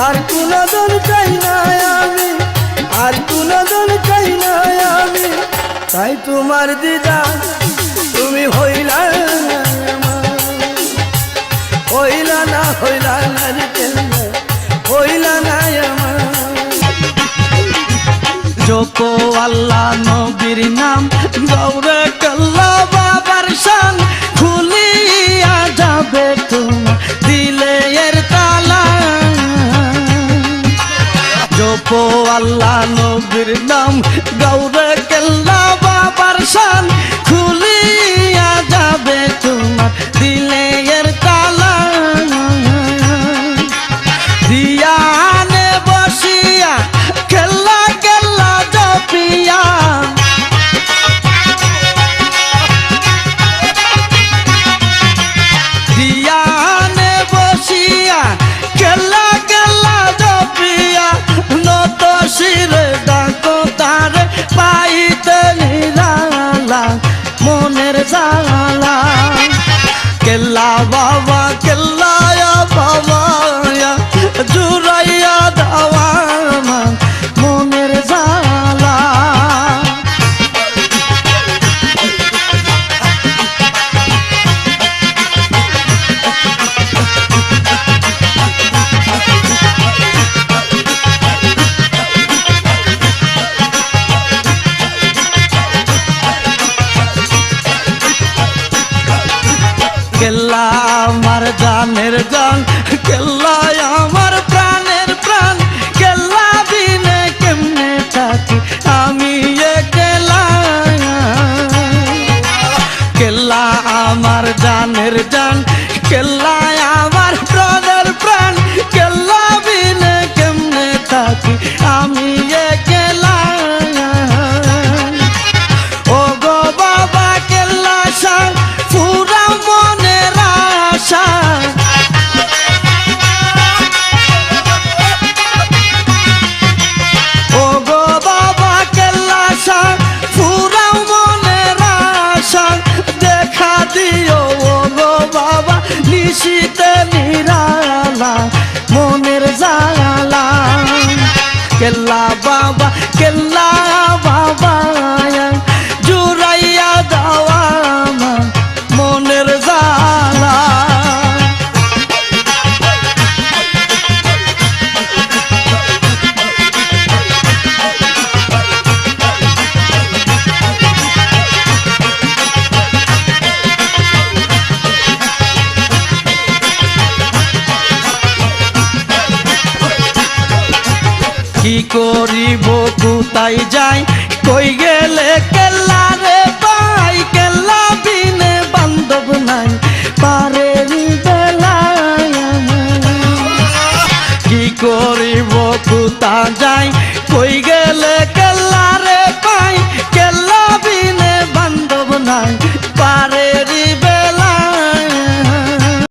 আর কোনদিন চাই না আমি, আর কোনদিন চাই না আমি, তাই তোমার দিদা তুমি হইলা হইলা না হইলা না হইলা না আমার। জপো আল্লাহ নবীর নাম, গৌরে কাল্লা বাবার শান, খুলিয়া যাবে তোমার দিলে এর তালা। জপো আল্লাহ নবীর নাম, গৌরে কাল্লা বাবার শান, খুলিয়া যাবে তোমার দিলে এর তালা। দিয়ানে বসিয়া কেল্লা কেল্লা জপিয়া, দিয়ানে বসিয়া কেল্লা কেল্লা জপিয়া, নত শিরে ডাকো তারে পাইতে নিরালা মনের জালা। কেল্লা বাবা কেল্লা বাবা জুড়াইয়া দাওয়া মনের জালা। কেল্লা আমার জানের জান, কেল্লা আমার প্রাণের প্রাণ, কেল্লা বিনে কেমনে থাকি আমি একলা। কেল্লা আমার জানের জান, কেল্লা আমার প্রাণের প্রাণ, কেল্লা বিনে কেমনে থাকি আমি একলা। ও গো বাবা কেল্লা শাহ পুরা মনের আশা, ও গো বাবা কেল্লা শাহ পুরা মনের আশা, দেখা দিও ও গো বাবা নিশিতে নিরালা মনের জালা। কেল্লা বাবা কেল্লা বাবা জুড়াইয়া দাওয়া মনের জালা। কি করিব কোথায় যাই, কই গেলে